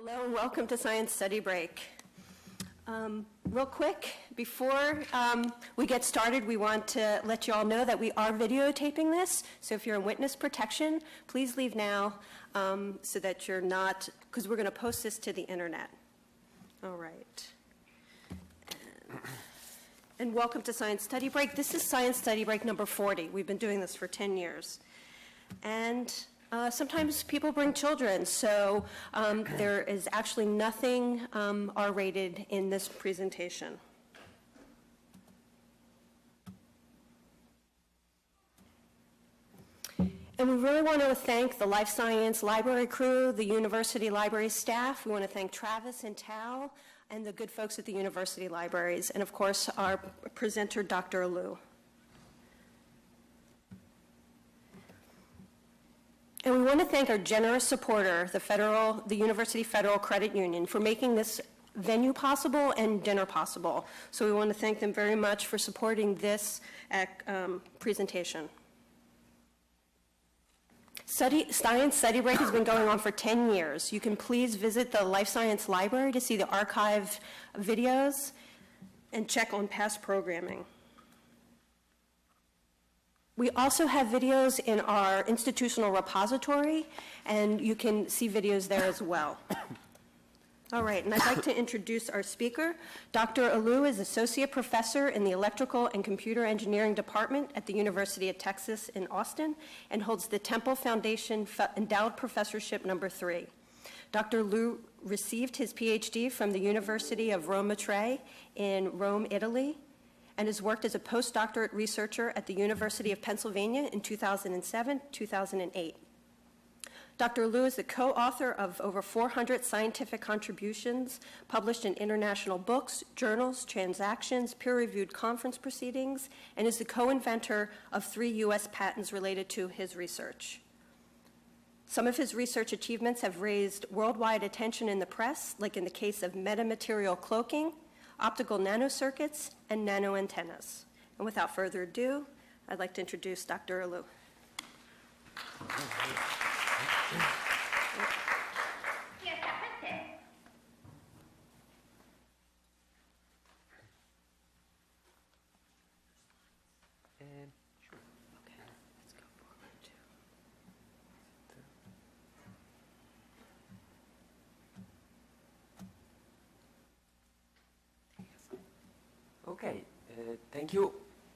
Hello and welcome to Science Study Break. Real quick, before we get started, we want to let you all know that we are videotaping this. So if you're in witness protection, please leave now so that you're not, because we're going to post this to the internet. All right. And welcome to Science Study Break. This is Science Study Break number 40. We've been doing this for 10 years. And sometimes people bring children, so there is actually nothing R-rated in this presentation. And we really want to thank the Life Science Library crew, the university library staff. We want to thank Travis and Tal and the good folks at the university libraries, and of course our presenter, Dr. Liu. And we want to thank our generous supporter, the University Federal Credit Union, for making this venue possible and dinner possible. So we want to thank them very much for supporting this presentation. Science Study Break has been going on for 10 years. You can please visit the Life Science Library to see the archived videos and check on past programming. We also have videos in our institutional repository, and you can see videos there as well. All right, and I'd like to introduce our speaker. Dr. Liu is Associate Professor in the Electrical and Computer Engineering Department at the University of Texas in Austin and holds the Temple Foundation Endowed Professorship number 3. Dr. Liu received his PhD from the University of Rome Tre in Rome, Italy, and has worked as a postdoctorate researcher at the University of Pennsylvania in 2007-2008. Dr. Liu is the co-author of over 400 scientific contributions published in international books, journals, transactions, peer-reviewed conference proceedings, and is the co-inventor of 3 U.S. patents related to his research. Some of his research achievements have raised worldwide attention in the press, like in the case of metamaterial cloaking, optical nanocircuits, and nanoantennas. And without further ado, I'd like to introduce Dr. Liu. Okay, thank you.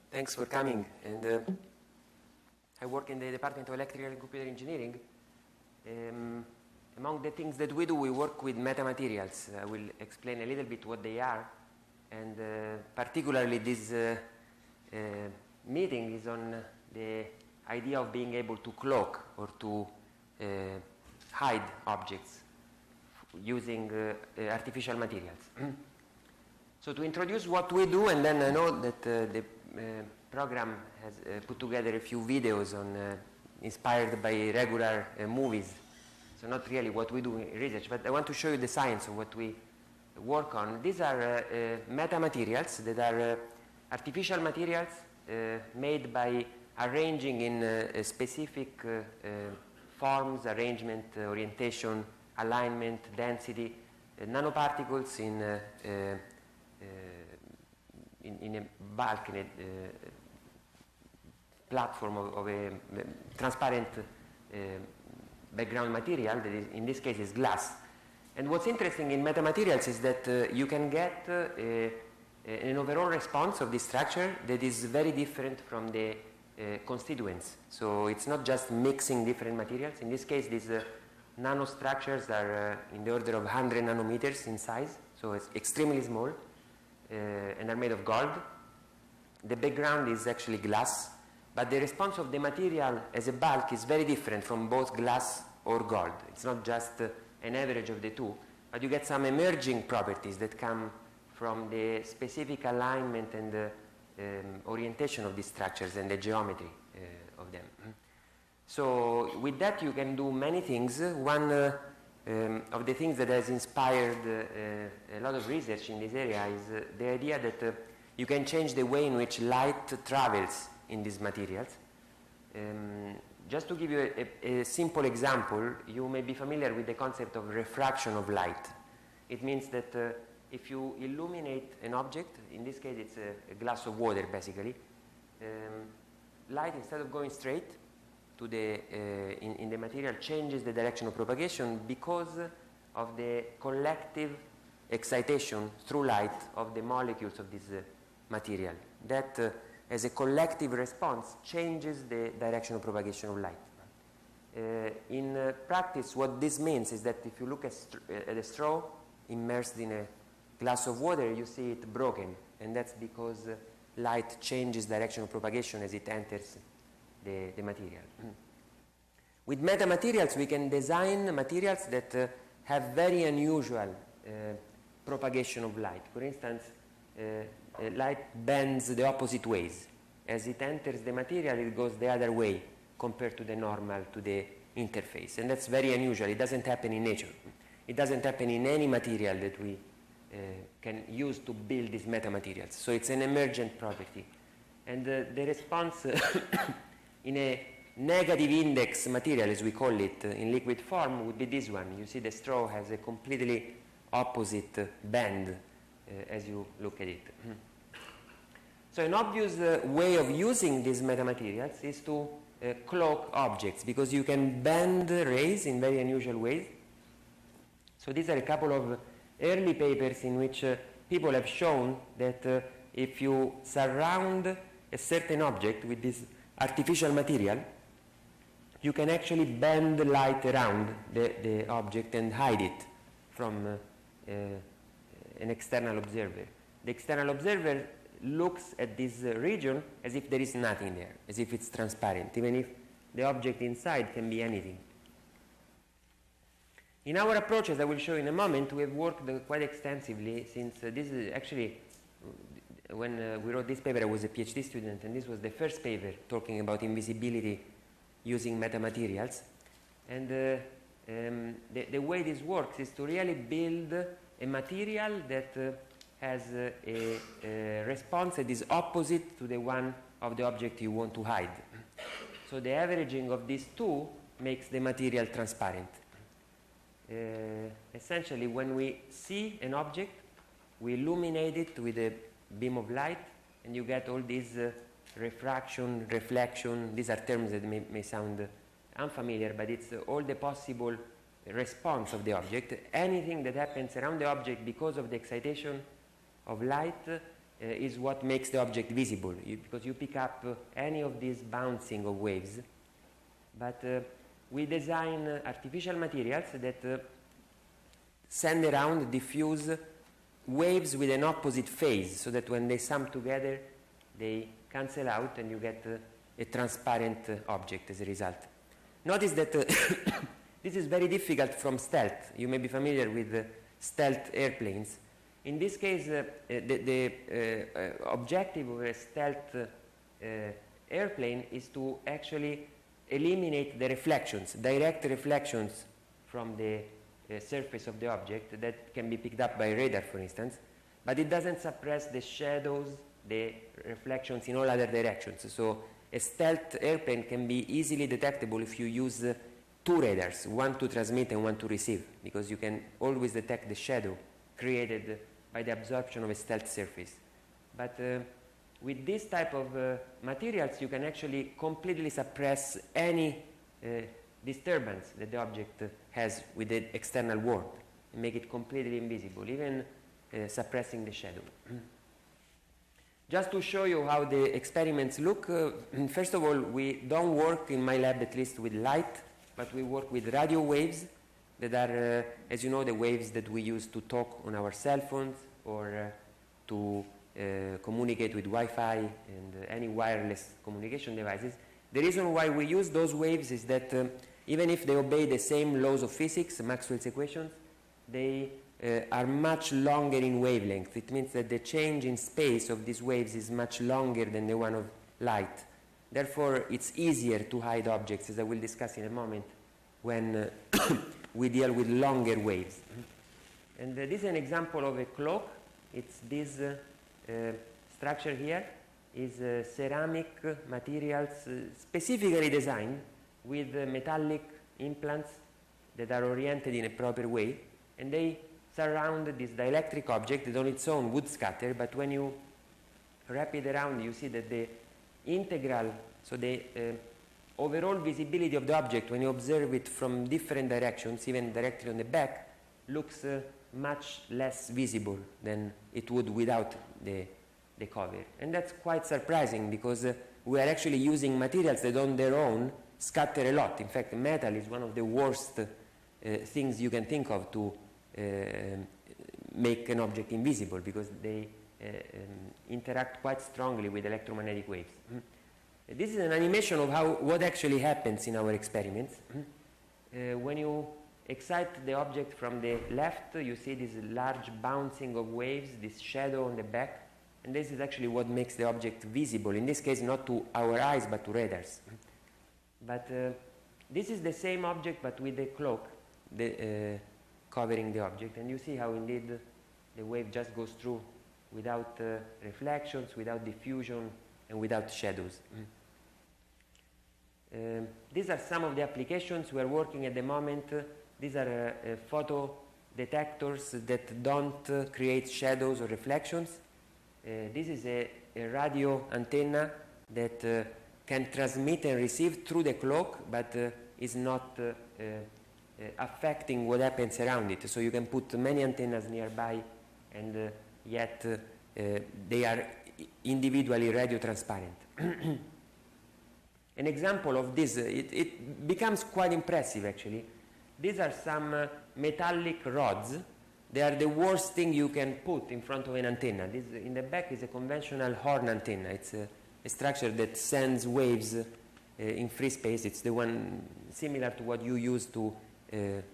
Thanks for coming. And I work in the Department of Electrical and Computer Engineering. Among the things that we do, we work with metamaterials. I will explain a little bit what they are. And particularly this meeting is on the idea of being able to cloak or to hide objects using artificial materials. So to introduce what we do, and then I know that the program has put together a few videos on inspired by regular movies. So not really what we do in research, but I want to show you the science of what we work on. These are metamaterials that are artificial materials made by arranging in specific forms, arrangement, orientation, alignment, density, nanoparticles in a bulk, in a platform of a transparent background material that is, in this case, is glass. And what's interesting in metamaterials is that you can get an overall response of this structure that is very different from the constituents. So it's not just mixing different materials. In this case, these nanostructures are in the order of 100 nanometers in size, so it's extremely small. And are made of gold. The background is actually glass, but the response of the material as a bulk is very different from both glass or gold. It's not just an average of the two, but you get some emerging properties that come from the specific alignment and the orientation of these structures and the geometry of them. So with that you can do many things. One of the things that has inspired a lot of research in this area is the idea that you can change the way in which light travels in these materials. just to give you a simple example, you may be familiar with the concept of refraction of light. It means that if you illuminate an object, in this case it's a glass of water basically, light, instead of going straight to the, in the material, changes the direction of propagation because of the collective excitation through light of the molecules of this material. That as a collective response changes the direction of propagation of light. In practice, what this means is that if you look at a straw immersed in a glass of water, you see it broken, and that's because light changes direction of propagation as it enters the material. With metamaterials, we can design materials that have very unusual propagation of light. For instance, light bends the opposite ways. As it enters the material, it goes the other way compared to the normal, to the interface. And that's very unusual. It doesn't happen in nature. It doesn't happen in any material that we can use to build these metamaterials. So it's an emergent property. And the response in a negative index material, as we call it, in liquid form, would be this one. You see the straw has a completely opposite bend as you look at it. So an obvious way of using these metamaterials is to cloak objects, because you can bend rays in very unusual ways. So these are a couple of early papers in which people have shown that if you surround a certain object with this artificial material, you can actually bend the light around the object and hide it from an external observer. The external observer looks at this region as if there is nothing there, as if it's transparent, even if the object inside can be anything. In our approach, as I will show in a moment, we have worked quite extensively since this is actually, when we wrote this paper, I was a PhD student, and this was the first paper talking about invisibility using metamaterials. And the way this works is to really build a material that has a response that is opposite to the one of the object you want to hide. So the averaging of these two makes the material transparent. Essentially, when we see an object, we illuminate it with a beam of light, and you get all these refraction, reflection. These are terms that may sound unfamiliar, but it's all the possible response of the object. Anything that happens around the object because of the excitation of light is what makes the object visible, because you pick up any of these bouncing of waves. But we design artificial materials that send around, diffuse waves with an opposite phase, so that when they sum together, they cancel out and you get a transparent object as a result. Notice that this is very difficult from stealth. You may be familiar with stealth airplanes. In this case, the objective of a stealth airplane is to actually eliminate the reflections, direct reflections from the surface of the object that can be picked up by radar, for instance, but it doesn't suppress the shadows, the reflections in all other directions. So a stealth airplane can be easily detectable if you use two radars, one to transmit and one to receive, because you can always detect the shadow created by the absorption of a stealth surface. But with this type of materials, you can actually completely suppress any disturbance that the object has with the external world and make it completely invisible, even suppressing the shadow. Just to show you how the experiments look, first of all, we don't work in my lab at least with light, but we work with radio waves that are, as you know, the waves that we use to talk on our cell phones or to communicate with Wi-Fi and any wireless communication devices. The reason why we use those waves is that even if they obey the same laws of physics, Maxwell's equations, they are much longer in wavelength. It means that the change in space of these waves is much longer than the one of light. Therefore, it's easier to hide objects, as I will discuss in a moment, when we deal with longer waves. And this is an example of a cloak. It's this structure here is ceramic materials specifically designed with metallic implants that are oriented in a proper way, and they surround this dielectric object that on its own would scatter, but when you wrap it around, you see that the integral, so the overall visibility of the object, when you observe it from different directions, even directly on the back, looks much less visible than it would without the cover. And that's quite surprising, because we are actually using materials that on their own scatter a lot. In fact, metal is one of the worst things you can think of to make an object invisible, because they interact quite strongly with electromagnetic waves. This is an animation of what actually happens in our experiments. When you excite the object from the left, you see this large bouncing of waves, this shadow on the back, and this is actually what makes the object visible, in this case not to our eyes but to radars. But this is the same object but with a cloak covering the object, and you see how indeed the wave just goes through without reflections, without diffusion, and without shadows. These are some of the applications we are working at the moment. These are photo detectors that don't create shadows or reflections. This is a radio antenna that can transmit and receive through the cloak, but is not affecting what happens around it. So you can put many antennas nearby, and yet they are individually radio transparent. An example of this, it becomes quite impressive actually. These are some metallic rods. They are the worst thing you can put in front of an antenna. This in the back is a conventional horn antenna. It's a structure that sends waves in free space. It's the one similar to what you use to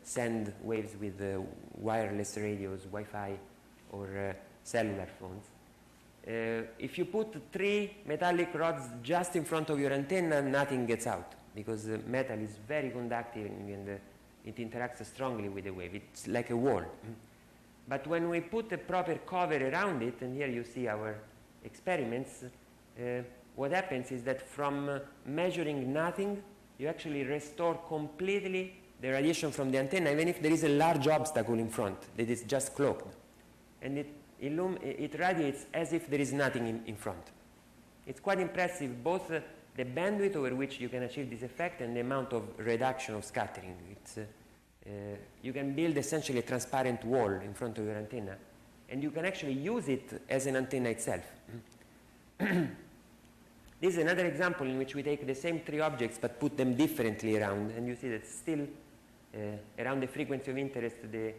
send waves with wireless radios, Wi-Fi, or cellular phones. If you put 3 metallic rods just in front of your antenna, nothing gets out, because metal is very conductive and it interacts strongly with the wave. It's like a wall. But when we put a proper cover around it, and here you see our experiments, what happens is that from measuring nothing, you actually restore completely the radiation from the antenna, even if there is a large obstacle in front that is just cloaked. And it radiates as if there is nothing in front. It's quite impressive, both the bandwidth over which you can achieve this effect and the amount of reduction of scattering. You can build essentially a transparent wall in front of your antenna, and you can actually use it as an antenna itself. This is another example in which we take the same 3 objects but put them differently around, and you see that still around the frequency of interest the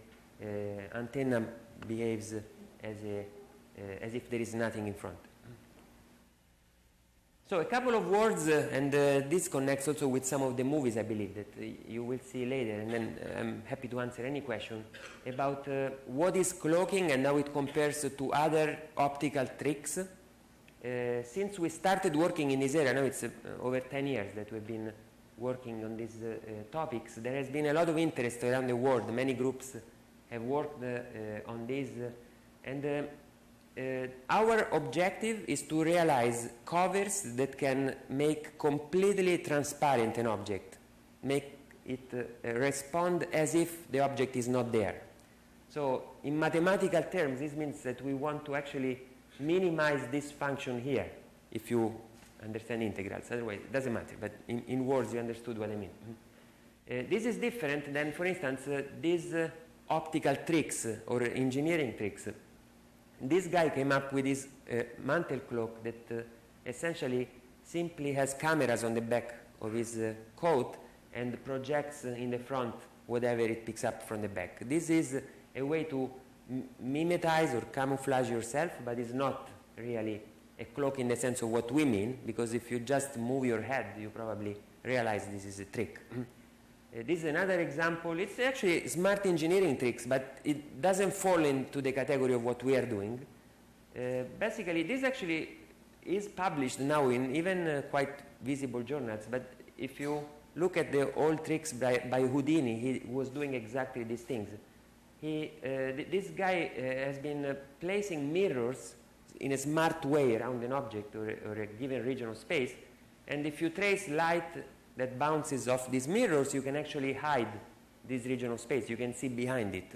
antenna behaves as if there is nothing in front. So a couple of words, and this connects also with some of the movies, I believe, that you will see later, and then I'm happy to answer any question about what is cloaking and how it compares to other optical tricks. Since we started working in this area, now it's over 10 years that we've been working on these topics, there has been a lot of interest around the world. Many groups have worked on this, and our objective is to realize covers that can make completely transparent an object, make it respond as if the object is not there. So in mathematical terms, this means that we want to actually minimize this function here, if you understand integrals. Otherwise, it doesn't matter, but in words you understood what I mean. This is different than, for instance, these optical tricks or engineering tricks. This guy came up with this mantle cloak that essentially simply has cameras on the back of his coat and projects in the front whatever it picks up from the back. This is a way to mimetize or camouflage yourself, but it's not really a cloak in the sense of what we mean, because if you just move your head, you probably realize this is a trick. This is another example. It's actually smart engineering tricks, but it doesn't fall into the category of what we are doing. Basically, this actually is published now in even quite visible journals, but if you look at the old tricks by Houdini, he was doing exactly these things. This guy has been placing mirrors in a smart way around an object or a given region of space, and if you trace light that bounces off these mirrors, you can actually hide this region of space. You can see behind it.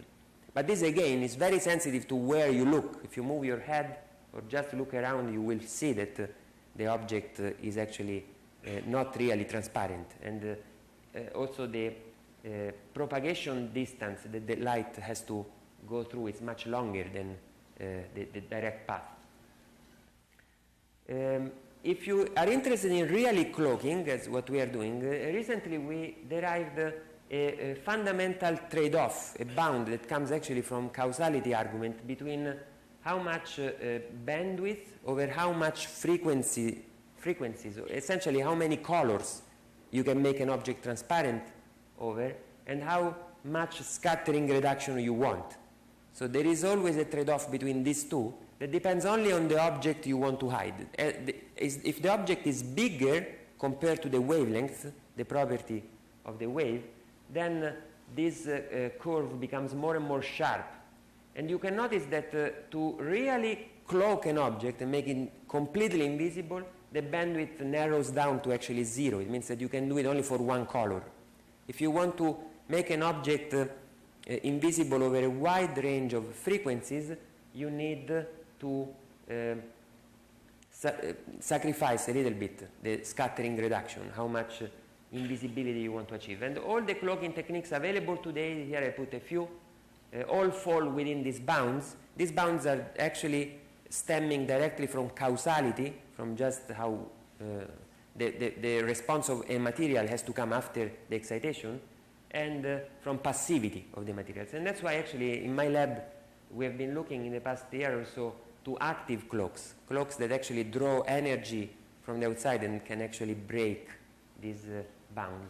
But this, again, is very sensitive to where you look. If you move your head or just look around, you will see that the object is actually not really transparent. And also the propagation distance that the light has to go through is much longer than the direct path. If you are interested in really cloaking, as what we are doing, recently we derived a fundamental trade-off, a bound that comes actually from causality argument between how much bandwidth over how much frequencies, essentially how many colors you can make an object transparent over, and how much scattering reduction you want. So there is always a trade-off between these two that depends only on the object you want to hide. If the object is bigger compared to the wavelength, the property of the wave, then this curve becomes more and more sharp. And you can notice that to really cloak an object and make it completely invisible, the bandwidth narrows down to actually 0. It means that you can do it only for one color. If you want to make an object invisible over a wide range of frequencies, you need to sacrifice a little bit the scattering reduction, how much invisibility you want to achieve. And all the cloaking techniques available today, here I put a few, all fall within these bounds. These bounds are actually stemming directly from causality, from just how the response of a material has to come after the excitation, and from passivity of the materials. And that's why actually in my lab we have been looking in the past year or so to active cloaks, cloaks that actually draw energy from the outside and can actually break these bounds.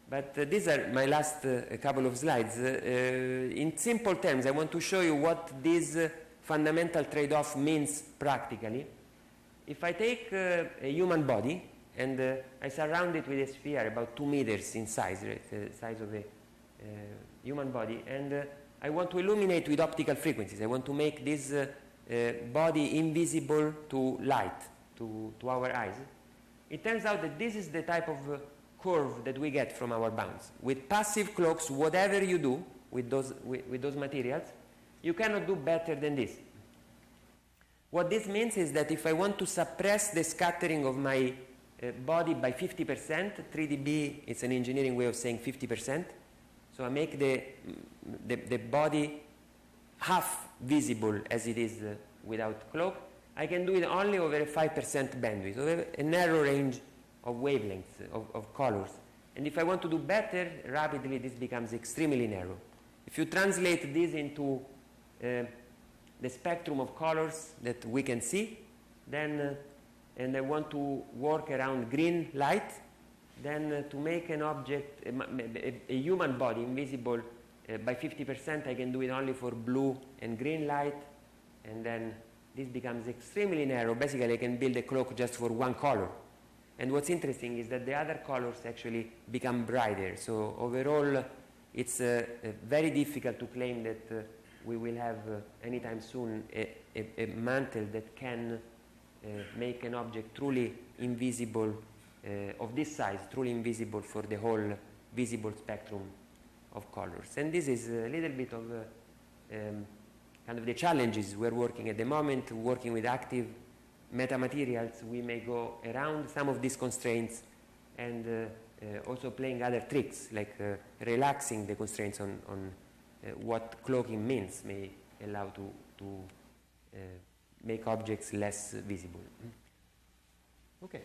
But these are my last couple of slides. In simple terms, I want to show you what this fundamental trade-off means practically. If I take a human body and I surround it with a sphere about 2 meters in size, right, the size of a human body, and I want to illuminate with optical frequencies. I want to make this body invisible to light, to our eyes. It turns out that this is the type of curve that we get from our bounds. With passive cloaks, whatever you do with those materials, you cannot do better than this. What this means is that if I want to suppress the scattering of my body by 50%, 3dB, it's an engineering way of saying 50%. So I make the body half visible as it is without cloak. I can do it only over a 5% bandwidth, over a narrow range of wavelengths, of colors. And if I want to do better, rapidly this becomes extremely narrow. If you translate this into the spectrum of colors that we can see, then, and I want to work around green light, then to make an object, a human body invisible by 50%, I can do it only for blue and green light, and then this becomes extremely narrow. Basically, I can build a cloak just for one color. And what's interesting is that the other colors actually become brighter. So overall, it's very difficult to claim that we will have anytime soon a mantle that can make an object truly invisible of this size, truly invisible for the whole visible spectrum of colors. And this is a little bit of kind of the challenges we're working at the moment, working with active metamaterials. We may go around some of these constraints and also playing other tricks, like relaxing the constraints on what cloaking means may allow to make objects less visible. Okay.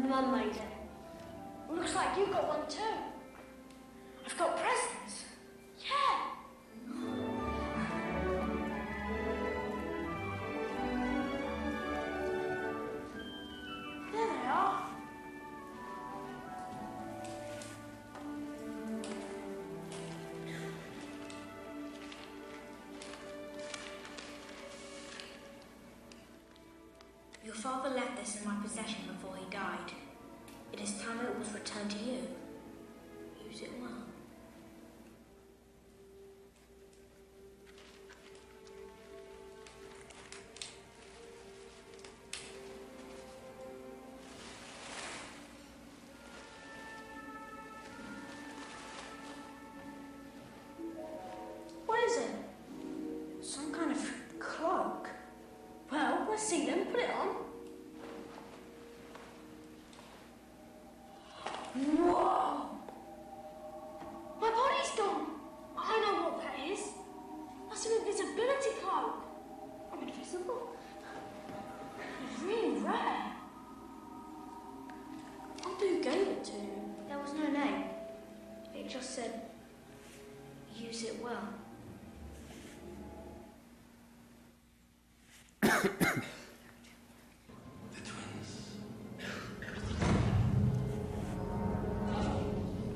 Mum made it. Looks like you've got one too. I've got presents. Yeah. There they are. father left this in my possession before he died. It is time it was returned to you. Use it well. What is it? Some kind of cloak. Well, let's see then. Put it on. Whoa! My body's gone. I know what that is. That's an invisibility cloak. I'm invisible. It's really rare. I wonder who gave it to you. There was no name. It just said, use it well.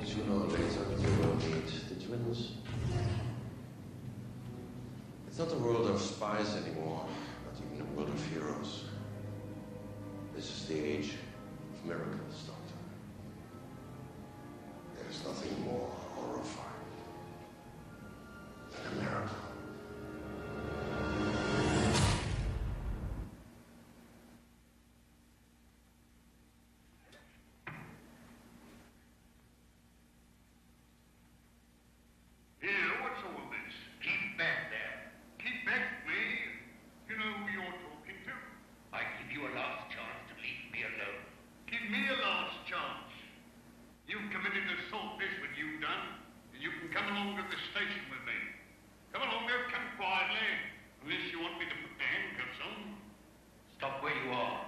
Sooner or later, we will meet the twins. It's not a world of spies anymore, not even a world of heroes. This is the age of miracles, Doctor. There's nothing more horrifying than a miracle. Here, what's all this? Keep back there. Keep back, me. You know who you're talking to. I give you a last chance to leave me alone. Give me a last chance. You've committed assault, this what you've done, and you can come along to the station with me. Come along there, come quietly, unless you want me to put the handcuffs on. Stop where you are.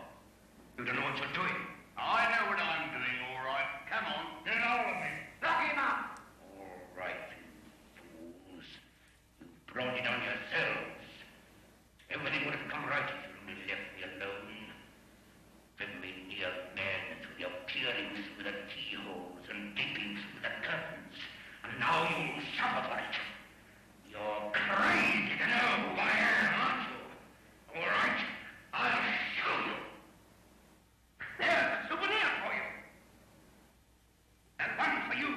You don't know what you're doing. I know what I'm doing, all right. Come on, get hold of me. Lock him up. All right, you fools. You brought it on yourselves. Everything would have come right if you'd only left me alone. Driven me near madness with your peering through the keyholes and digging through the curtains. And now you'll suffer for it. You're crazy to know who I am, aren't you? All right, I'll show you. There's a souvenir for you. And one for you.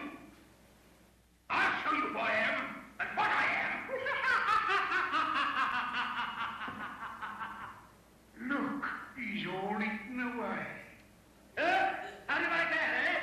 I'll show you who I am and what I am. Look, he's all eaten away. How do you like that, eh?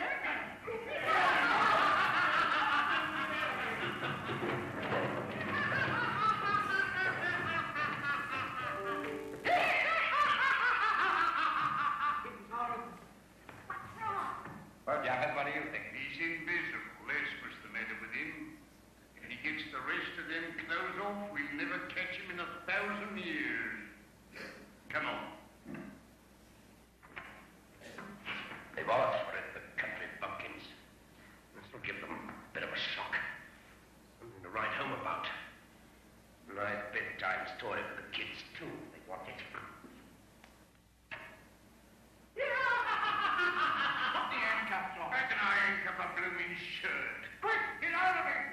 Well, Jacket, what do you think? He's invisible. That's what's the matter with him. If he gets the rest of them clothes off, we'll never catch him in 1,000 years. Come on. They've asked for it, the country bumpkins. This will give them a bit of a shock. Something to write home about. Nice bedtime story for the kids, too. They want it. Put the handcuffs on. How can I handcuff a blooming shirt? Quick, get out of it!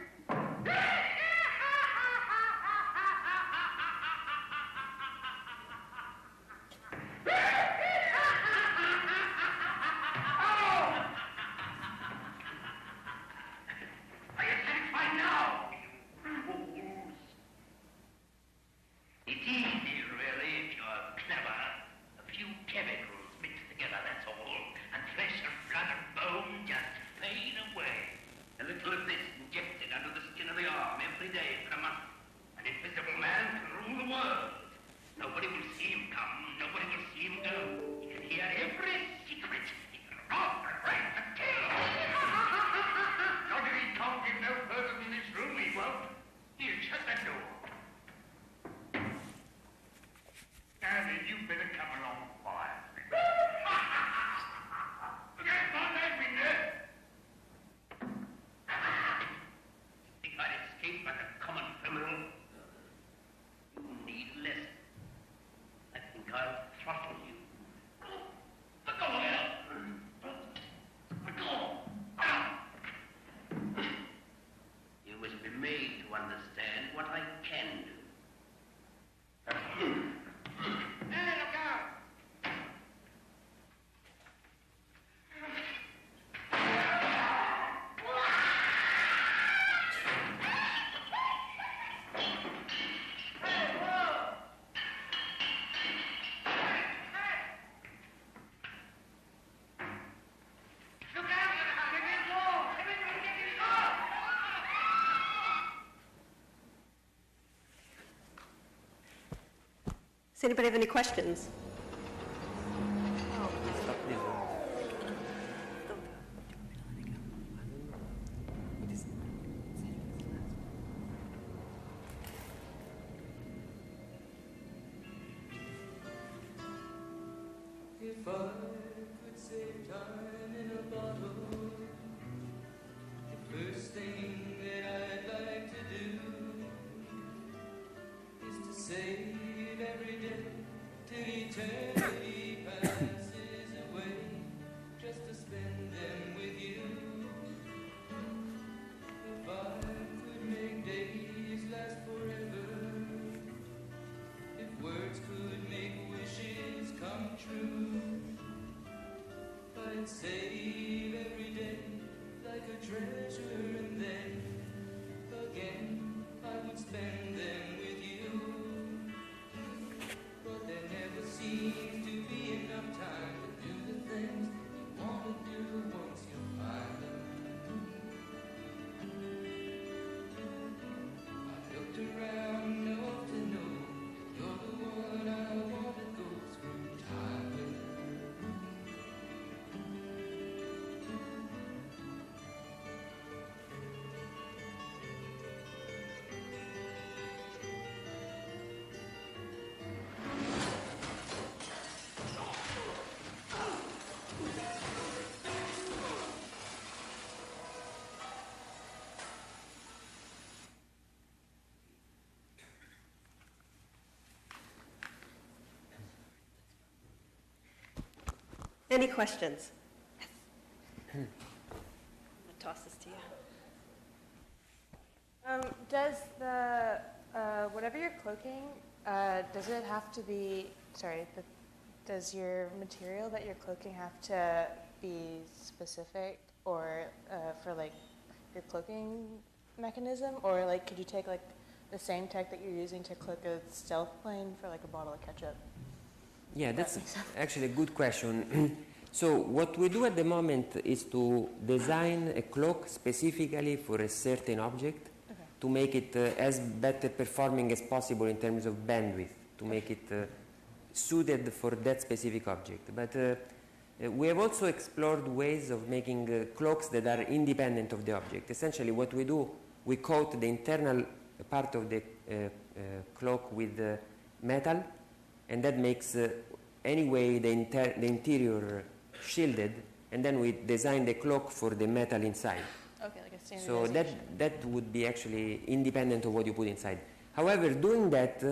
anybody have any questions? Stop this one. If I could save time in a bottle, the first thing that I'd like to do is to save every day till eternity passes away, just to spend them with you. If I could make days last forever, if words could make wishes come true, I'd save every day like a treasure, and then again I would spend them with you. But there never seems to be enough time to do the things you want to do once you find them. I've looked around enough to know you're the one I want to go through time with. Any questions? I'm going to toss this to you. Does the, whatever you're cloaking, does it have to be, does your material that you're cloaking have to be specific or for like your cloaking mechanism? Or like could you take like the same tech that you're using to cloak a stealth plane for like a bottle of ketchup? Yeah, that's actually a good question. So what we do at the moment is to design a cloak specifically for a certain object, Okay. to make it as better performing as possible in terms of bandwidth, to make it suited for that specific object. But we have also explored ways of making cloaks that are independent of the object. Essentially what we do, we coat the internal part of the cloak with metal, and that makes anyway the interior shielded, and then we design the cloak for the metal inside. Okay, like a So standardization. that would be actually independent of what you put inside. However, doing that,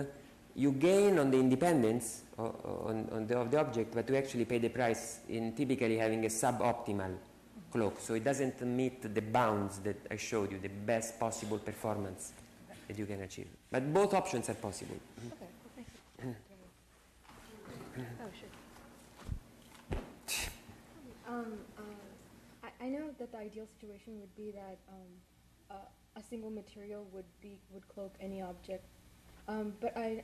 you gain on the independence of the object, but you actually pay the price in typically having a suboptimal cloak. So it doesn't meet the bounds that I showed you, the best possible performance that you can achieve. But both options are possible. Okay, well, thank you. Oh, sure. I know that the ideal situation would be that a single material would cloak any object. But I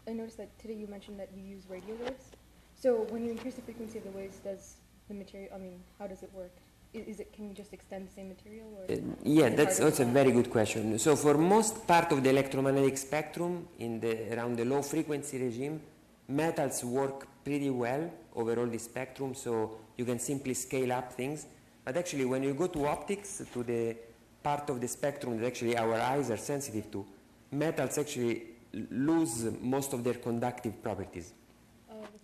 noticed that today you mentioned that you use radio waves. So when you increase the frequency of the waves, does the material? How does it work? Can you just extend the same material? Or Yeah, that's also a very good question. So for most part of the electromagnetic spectrum around the low frequency regime, metals work pretty well over all the spectrum, so you can simply scale up things. But actually when you go to optics, to the part of the spectrum that actually our eyes are sensitive to, metals actually lose most of their conductive properties.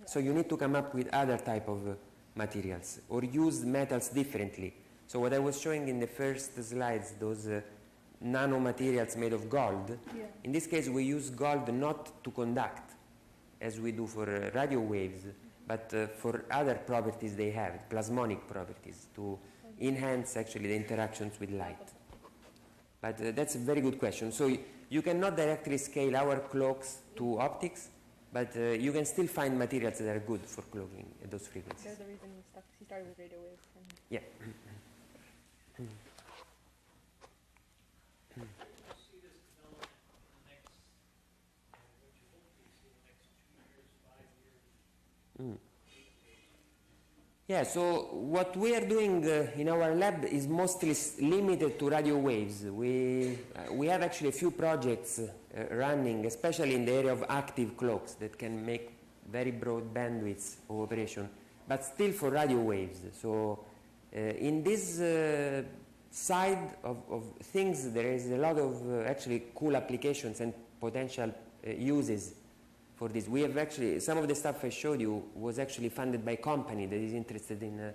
So you need to come up with other type of materials or use metals differently. So what I was showing in the first slides, those nanomaterials made of gold, Yeah. in this case we use gold not to conduct as we do for radio waves, but for other properties they have, plasmonic properties, to enhance actually the interactions with light. But that's a very good question. So you cannot directly scale our cloaks to optics, but you can still find materials that are good for cloaking at those frequencies. There's the reason he started with radio waves. Yeah. See this develop in the next, what you hope to see in the next 2 years, 5 years? Yeah, so what we are doing in our lab is mostly limited to radio waves. We have actually a few projects running, especially in the area of active clocks that can make very broad bandwidths of operation, but still for radio waves. So in this side of things, there is a lot of actually cool applications and potential uses for this. We have actually, some of the stuff I showed you was actually funded by a company that is interested in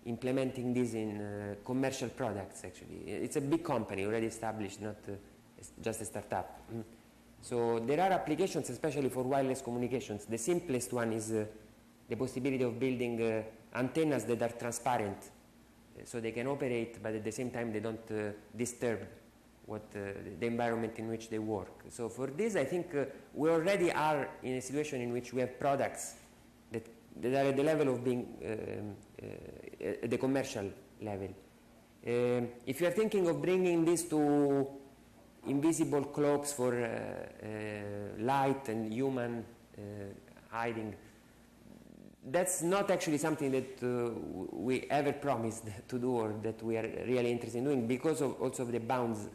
implementing this in commercial products, actually. It's a big company, already established, not just a startup. So there are applications, especially for wireless communications. The simplest one is the possibility of building antennas that are transparent, so they can operate, but at the same time they don't disturb the environment in which they work. So for this, I think we already are in a situation in which we have products that are at the level of being at the commercial level. If you are thinking of bringing this to invisible cloaks for light and human hiding, that's not actually something that we ever promised to do or that we are really interested in doing, because of also of the bounds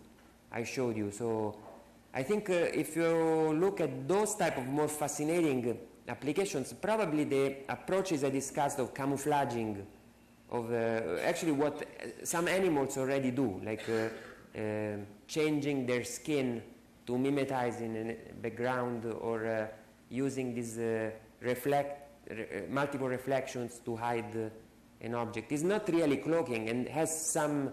I showed you. So I think if you look at those type of more fascinating applications, probably the approaches I discussed of camouflaging, of actually what some animals already do, like changing their skin to mimetize in a background, or using these multiple reflections to hide an object, is not really cloaking and has some.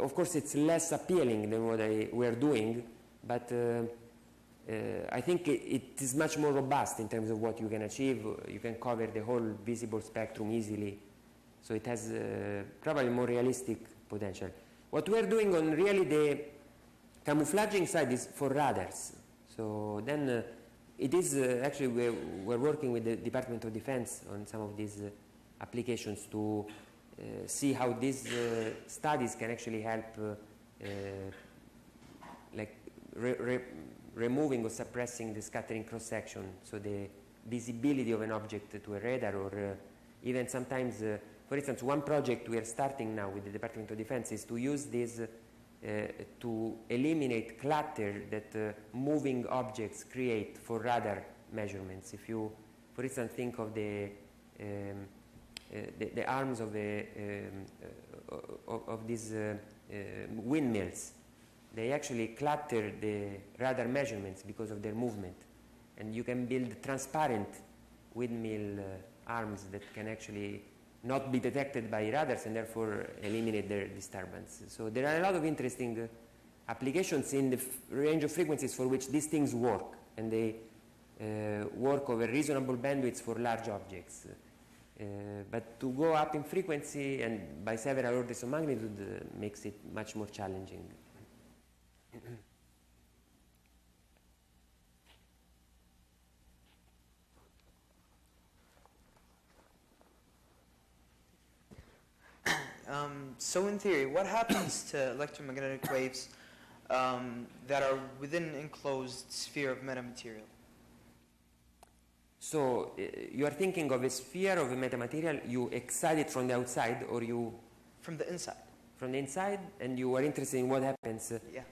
Of course, it's less appealing than what we are doing, but I think it is much more robust in terms of what you can achieve. You can cover the whole visible spectrum easily, so it has probably more realistic potential. What we are doing on really the camouflaging side is for radars. So then it is actually we're working with the Department of Defense on some of these applications to see how these studies can actually help like removing or suppressing the scattering cross-section, so the visibility of an object to a radar, or even sometimes, for instance, one project we are starting now with the Department of Defense is to use this to eliminate clutter that moving objects create for radar measurements. If you, for instance, think of the arms of these windmills, they actually clutter the radar measurements because of their movement. And you can build transparent windmill arms that can actually not be detected by radars and therefore eliminate their disturbance. So there are a lot of interesting applications in the range of frequencies for which these things work, and they work over reasonable bandwidths for large objects. But to go up in frequency and by several orders of magnitude makes it much more challenging. So in theory, what happens to electromagnetic waves that are within an enclosed sphere of metamaterial? So you are thinking of a sphere of a metamaterial, you excite it from the outside, or you... From the inside. From the inside, and you are interested in what happens. Yeah.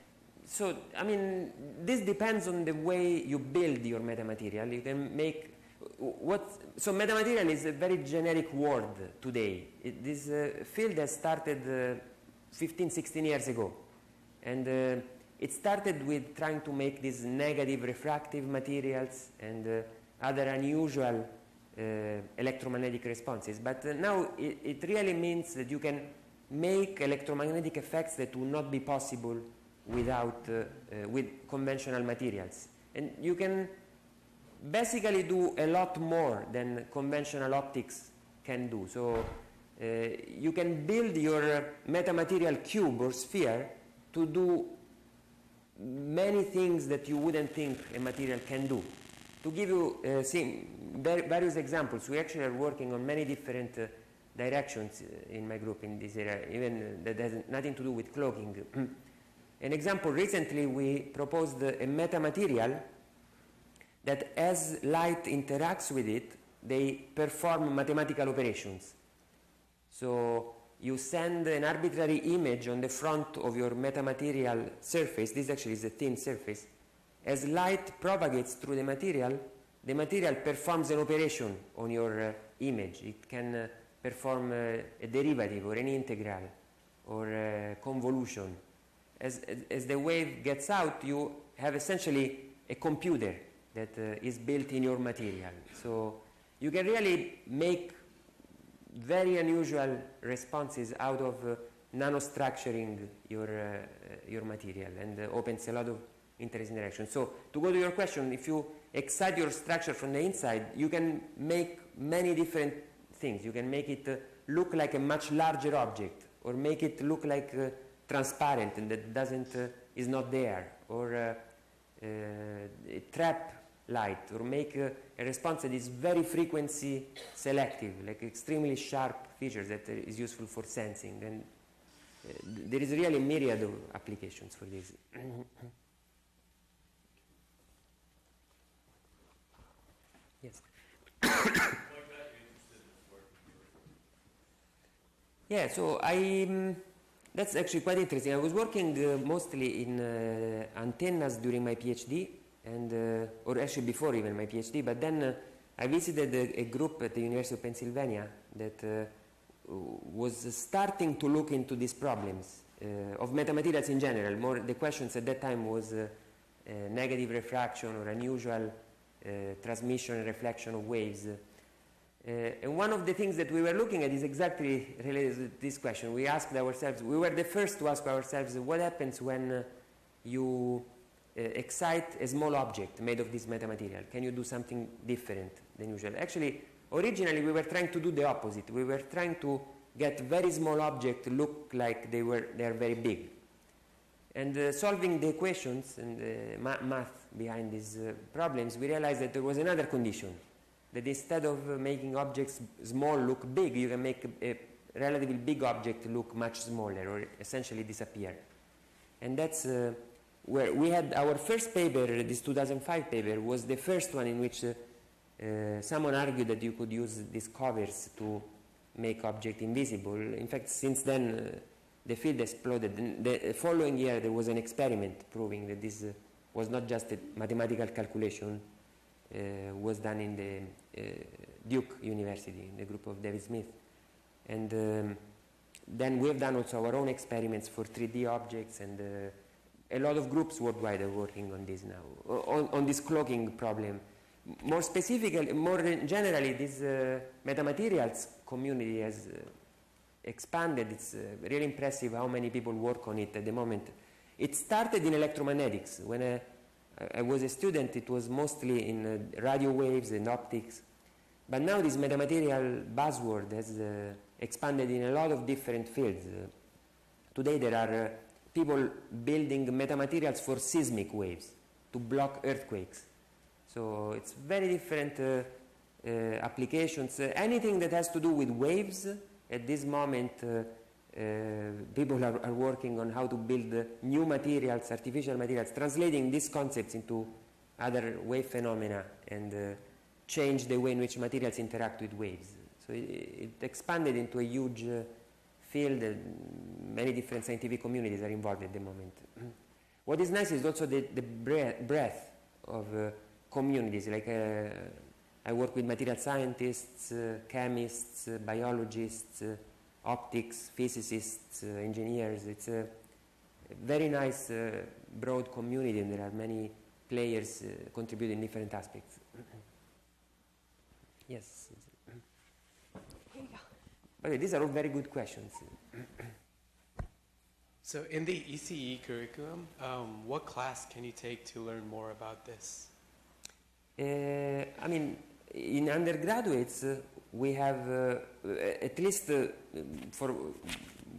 So, I mean, this depends on the way you build your metamaterial. You can make... So metamaterial is a very generic word today. This field has started 15, 16 years ago. And it started with trying to make these negative refractive materials and other unusual electromagnetic responses. But now it really means that you can make electromagnetic effects that would not be possible without with conventional materials. And you can basically do a lot more than conventional optics can do. So you can build your metamaterial cube or sphere to do many things that you wouldn't think a material can do. To give you various examples, we actually are working on many different directions in my group in this area, even that has nothing to do with cloaking. An example, recently we proposed a metamaterial that as light interacts with it, they perform mathematical operations. So you send an arbitrary image on the front of your metamaterial surface. This actually is a thin surface. As light propagates through the material performs an operation on your image. It can perform a derivative or an integral or a convolution. As the wave gets out, you have essentially a computer that is built in your material. So you can really make very unusual responses out of nanostructuring your material, and opens a lot of interesting directions. So to go to your question, if you excite your structure from the inside, you can make many different things. You can make it look like a much larger object, or make it look like transparent and that is not there, or trap light, or make a response that is very frequency selective, like extremely sharp features that is useful for sensing. And there is really a myriad of applications for this. Yes. Yeah, so that's actually quite interesting. I was working mostly in antennas during my PhD, and or actually before even my PhD, but then I visited a group at the University of Pennsylvania that was starting to look into these problems of metamaterials in general. More the questions at that time was negative refraction or unusual transmission and reflection of waves. And one of the things that we were looking at is exactly related to this question. We asked ourselves, we were the first to ask ourselves, what happens when you excite a small object made of this metamaterial? Can you do something different than usual? Actually, originally we were trying to do the opposite. We were trying to get very small objects look like they are very big. And solving the equations and the math behind these problems, we realized that there was another condition, that instead of making objects small look big, you can make a relatively big object look much smaller, or essentially disappear. And that's where we had our first paper, this 2005 paper, was the first one in which someone argued that you could use these covers to make object invisible. In fact, since then, the field exploded. And the following year, there was an experiment proving that this was not just a mathematical calculation, was done in the Duke University, in the group of David Smith. And then we've done also our own experiments for 3D objects, and a lot of groups worldwide are working on this now, on this cloaking problem. More specifically, more generally, this metamaterials community has expanded. It's really impressive how many people work on it at the moment. It started in electromagnetics. When I was a student, it was mostly in radio waves and optics. But now this metamaterial buzzword has expanded in a lot of different fields. Today there are people building metamaterials for seismic waves to block earthquakes. So it's very different applications. Anything that has to do with waves, at this moment people are working on how to build new materials, artificial materials, translating these concepts into other wave phenomena and change the way in which materials interact with waves. So it expanded into a huge field, and many different scientific communities are involved at the moment. What is nice is also the breadth of communities. Like I work with material scientists, chemists, biologists, optics, physicists, engineers. It's a very nice, broad community, and there are many players contributing in different aspects. Yes. Here you go. Okay, these are all very good questions. So in the ECE curriculum, what class can you take to learn more about this? I mean, in undergraduates, we have, at least for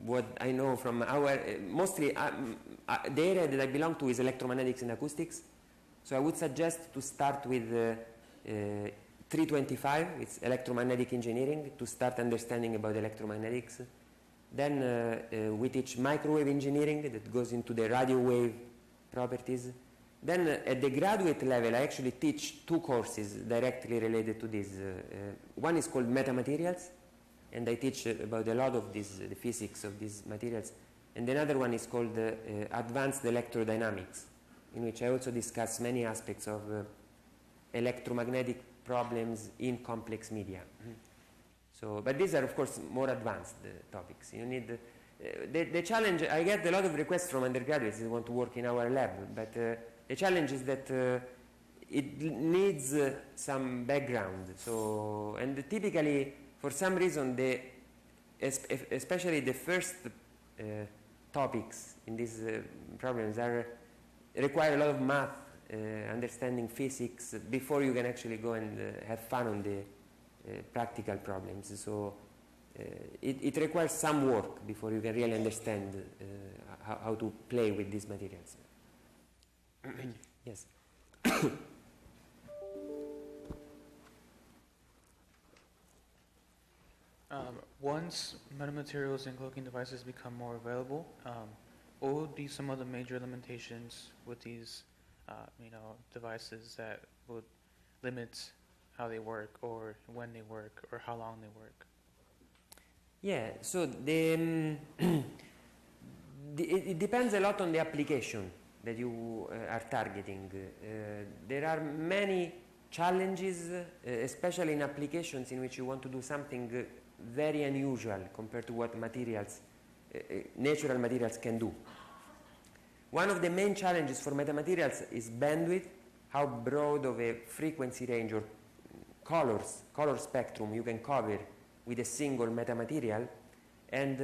what I know from our, mostly the area that I belong to is electromagnetics and acoustics. So I would suggest to start with 325, it's electromagnetic engineering, to start understanding about electromagnetics. Then we teach microwave engineering that goes into the radio wave properties. Then at the graduate level, I actually teach two courses directly related to this. One is called Metamaterials, and I teach about a lot of this, the physics of these materials. And another one is called Advanced Electrodynamics, in which I also discuss many aspects of electromagnetic problems in complex media. So, but these are, of course, more advanced topics. You need the challenge. I get a lot of requests from undergraduates who want to work in our lab, but the challenge is that it needs some background. So, and typically, for some reason, especially the first topics in these problems require a lot of math, understanding physics before you can actually go and have fun on the practical problems. So it requires some work before you can really understand how to play with these materials. Yes. Once metamaterials and cloaking devices become more available, what would be some of the major limitations with these devices that would limit how they work, or when they work, or how long they work? Yeah, so it depends a lot on the application that you are targeting. There are many challenges, especially in applications in which you want to do something very unusual compared to what materials, natural materials can do. One of the main challenges for metamaterials is bandwidth, how broad of a frequency range or color spectrum you can cover with a single metamaterial, and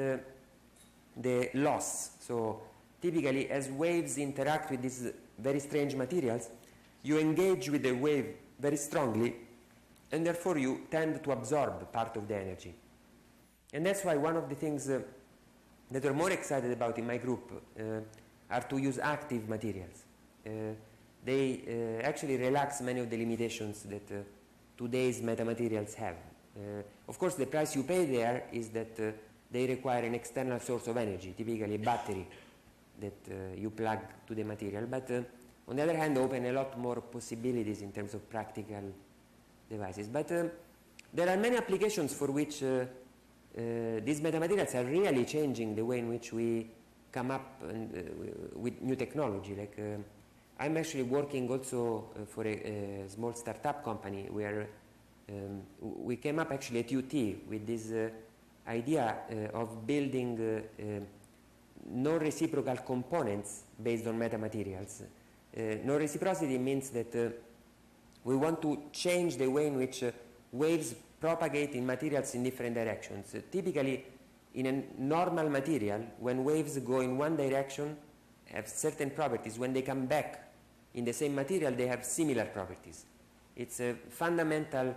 the loss. So typically, as waves interact with these very strange materials, you engage with the wave very strongly, and therefore you tend to absorb part of the energy. And that's why one of the things that we're more excited about in my group are to use active materials. They actually relax many of the limitations that today's metamaterials have. Of course, the price you pay there is that they require an external source of energy, typically a battery that you plug to the material. But on the other hand, open a lot more possibilities in terms of practical devices. But there are many applications for which these metamaterials are really changing the way in which we come up with new technology. Like I'm actually working also for a small startup company where we came up actually at UT with this idea of building non-reciprocal components based on metamaterials. Non-reciprocity means that we want to change the way in which waves propagate in materials in different directions. Typically, in a normal material, when waves go in one direction, have certain properties. When they come back in the same material, they have similar properties. It's a fundamental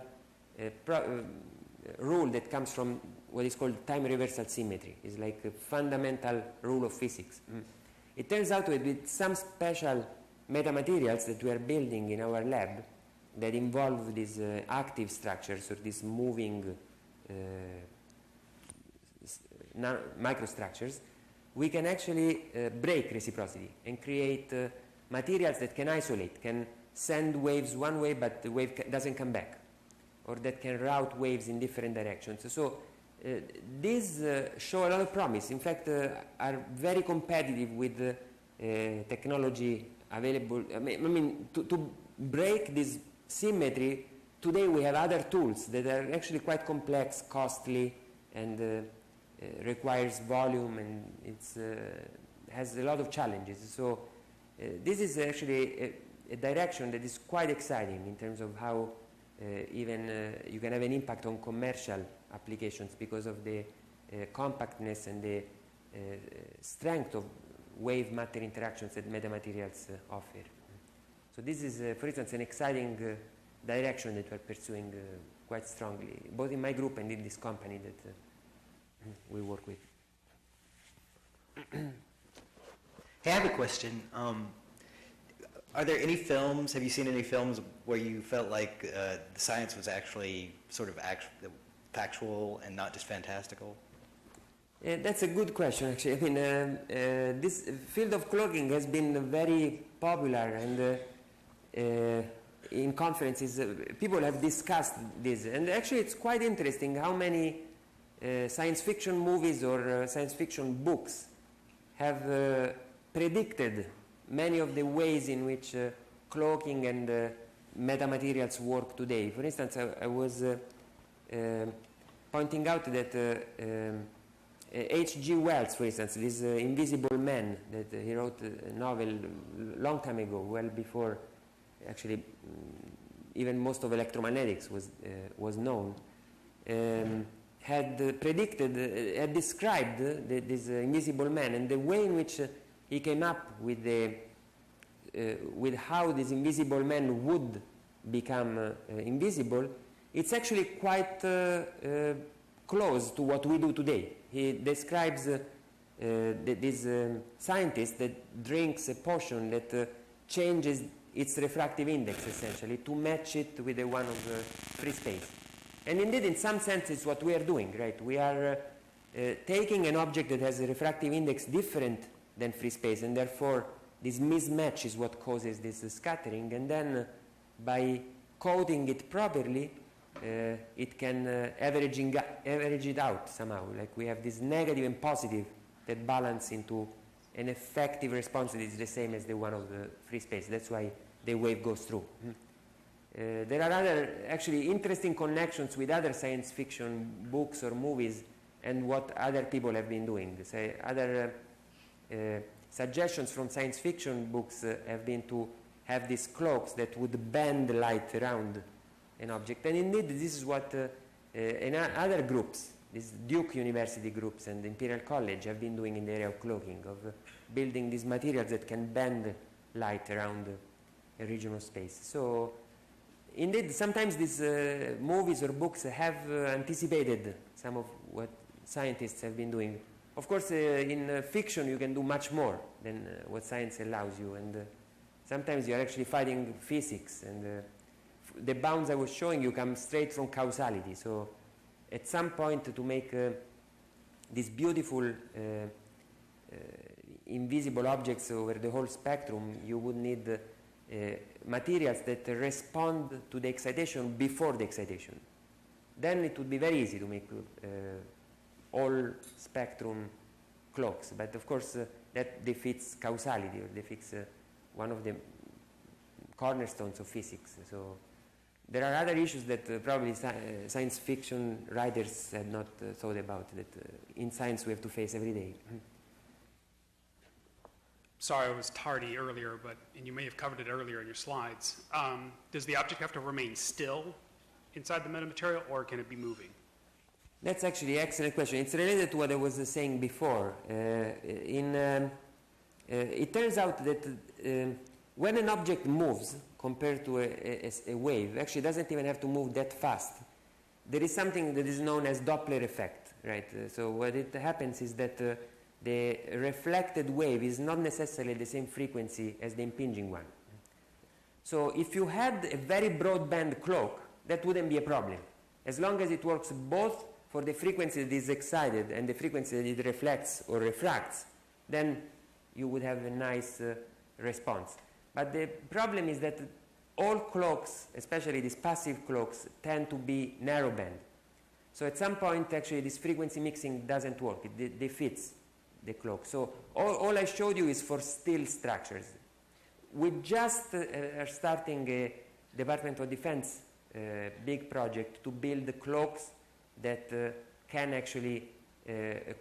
rule that comes from what is called time reversal symmetry. It's like a fundamental rule of physics. It turns out that with some special metamaterials that we are building in our lab that involve these active structures or these moving microstructures, we can actually break reciprocity and create materials that can isolate, can send waves one way but the wave doesn't come back, or that can route waves in different directions. So these show a lot of promise. In fact, are very competitive with technology available. I mean to break this symmetry, today we have other tools that are actually quite complex, costly, and requires volume, and it's has a lot of challenges. So this is actually a direction that is quite exciting in terms of how even you can have an impact on commercial applications because of the compactness and the strength of wave-matter interactions that metamaterials offer. So this is, for instance, an exciting direction that we're pursuing quite strongly, both in my group and in this company that we work with. Hey, I have a question. Are there any films, have you seen any films where you felt like the science was actually sort of factual and not just fantastical? That's a good question, actually. I mean, this field of cloaking has been very popular, and in conferences, people have discussed this. And actually, it's quite interesting how many science fiction movies or science fiction books have predicted many of the ways in which cloaking and metamaterials work today. For instance, I was pointing out that H.G. Wells, for instance, this Invisible Man that he wrote a novel a long time ago, well before actually even most of electromagnetics was known, had predicted, had described this Invisible Man, and the way in which he came up with how this invisible man would become invisible. It's actually quite close to what we do today. He describes this scientist that drinks a potion that changes its refractive index, essentially, to match it with the one of free space. And indeed, in some sense, it's what we are doing, right? We are taking an object that has a refractive index different than free space, and therefore this mismatch is what causes this scattering, and then by coding it properly, it can average it out somehow. Like we have this negative and positive that balance into an effective response that is the same as the one of the free space. That's why the wave goes through. There are other actually interesting connections with other science fiction books or movies and what other people have been doing. Say other suggestions from science fiction books have been to have these cloaks that would bend light around an object. And indeed, this is what in other groups, these Duke University groups and Imperial College have been doing in the area of cloaking, of building these materials that can bend light around a region of space. So indeed, sometimes these movies or books have anticipated some of what scientists have been doing. Of course, in fiction, you can do much more than what science allows you, and sometimes you are actually fighting physics, and the bounds I was showing you come straight from causality. So at some point, to make these beautiful invisible objects over the whole spectrum, you would need materials that respond to the excitation before the excitation. Then it would be very easy to make all spectrum clocks, but of course that defeats causality, or defeats one of the cornerstones of physics. So there are other issues that probably science fiction writers had not thought about, that in science we have to face every day. Sorry, I was tardy earlier, and you may have covered it earlier in your slides. Does the object have to remain still inside the metamaterial, or can it be moving? That's actually an excellent question. It's related to what I was saying before. It turns out that when an object moves compared to a wave, actually doesn't even have to move that fast. There is something that is known as Doppler Effect, right? So what it happens is that the reflected wave is not necessarily the same frequency as the impinging one. So if you had a very broadband cloak, that wouldn't be a problem. As long as it works both for the frequency that is excited and the frequency that it reflects or refracts, then you would have a nice response. But the problem is that all cloaks, especially these passive cloaks, tend to be narrowband. So at some point, actually, this frequency mixing doesn't work. It defeats the cloak. So all I showed you is for still structures. We just are starting a Department of Defense big project to build the cloaks that can actually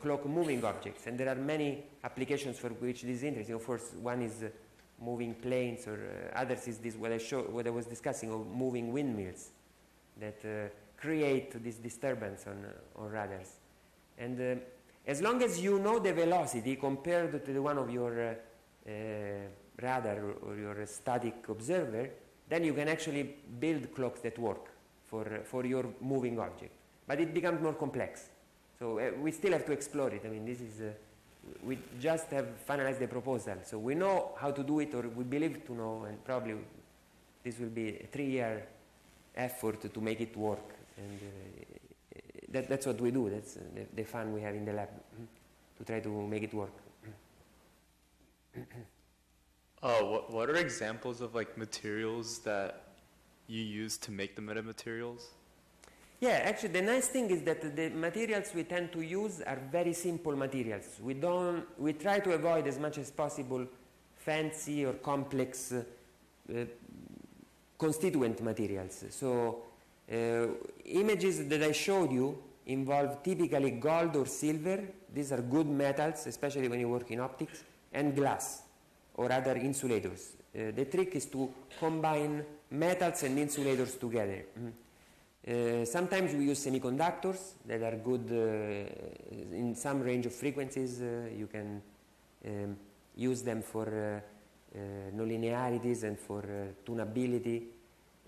cloak moving objects. And there are many applications for which this is interesting. Of course, one is moving planes, or others is this what I was discussing, of moving windmills that create this disturbance on radars. And as long as you know the velocity compared to the one of your radar or your static observer, then you can actually build clocks that work for your moving object. But it becomes more complex. So we still have to explore it. I mean, this is, we just have finalized the proposal. So we know how to do it, or we believe to know, and probably this will be a 3-year effort to make it work. And that's what we do. That's the fun we have in the lab, to try to make it work. What are examples of like materials that you use to make the metamaterials? Yeah, actually, the nice thing is that the materials we tend to use are very simple materials. We try to avoid as much as possible fancy or complex constituent materials. So images that I showed you involve typically gold or silver. These are good metals, especially when you work in optics, and glass or other insulators. The trick is to combine metals and insulators together. Sometimes we use semiconductors that are good in some range of frequencies. You can use them for nonlinearities and for tunability.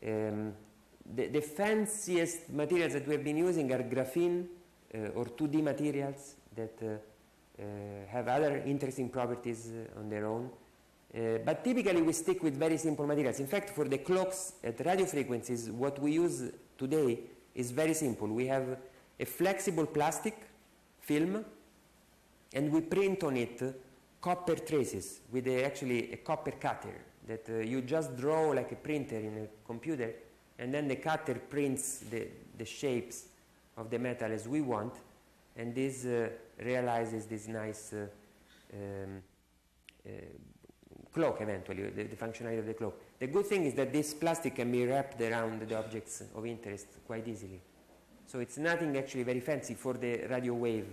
The fanciest materials that we have been using are graphene or 2D materials that have other interesting properties on their own. But typically we stick with very simple materials. In fact, for the clocks at radio frequencies, what we use today is very simple. We have a flexible plastic film and we print on it copper traces with actually a copper cutter that you just draw like a printer in a computer, and then the cutter prints the shapes of the metal as we want, and this realizes this nice clock eventually, the functionality of the clock. The good thing is that this plastic can be wrapped around the objects of interest quite easily. So it's nothing actually very fancy for the radio wave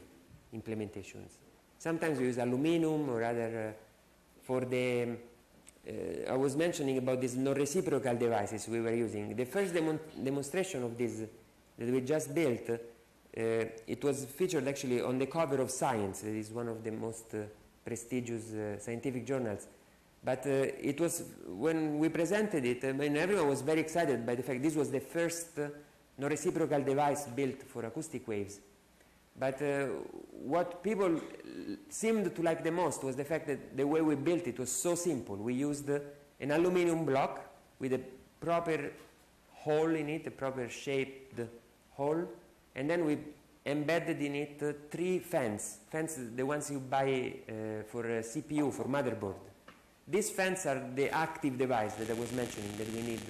implementations. Sometimes we use aluminum or other, for the, I was mentioning about these non-reciprocal devices we were using. The first demonstration of this that we just built, it was featured actually on the cover of Science. It is one of the most prestigious scientific journals. But it was, when we presented it, I mean, everyone was very excited by the fact this was the first non-reciprocal device built for acoustic waves. But what people seemed to like the most was the fact that the way we built it was so simple. We used an aluminum block with a proper hole in it, a proper shaped hole, and then we embedded in it 3 fans, the ones you buy for a CPU, for motherboard. These fans are the active device that I was mentioning that we need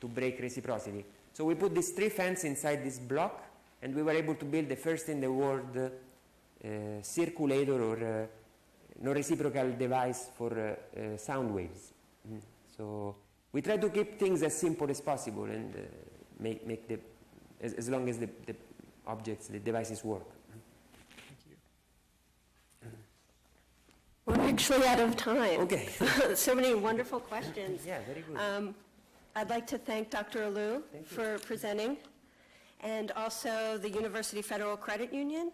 to break reciprocity. So we put these 3 fans inside this block, and we were able to build the first in the world circulator or non-reciprocal device for sound waves. So we try to keep things as simple as possible and make the, as long as the objects, the devices work. We're actually out of time. Okay. So many wonderful questions. Yeah, very good. I'd like to thank Dr. Alou for presenting, and also the University Federal Credit Union.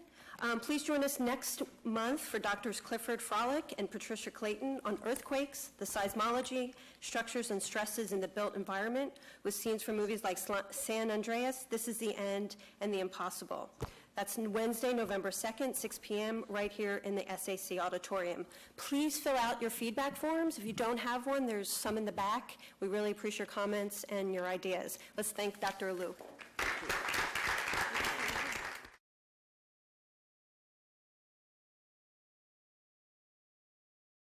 Please join us next month for Drs. Clifford Frolick and Patricia Clayton on earthquakes, the seismology, structures and stresses in the built environment, with scenes from movies like San Andreas, This Is the End, and The Impossible. That's Wednesday, November 2nd, 6 p.m., right here in the SAC auditorium. Please fill out your feedback forms. If you don't have one, there's some in the back. We really appreciate your comments and your ideas. Let's thank Dr. Alou.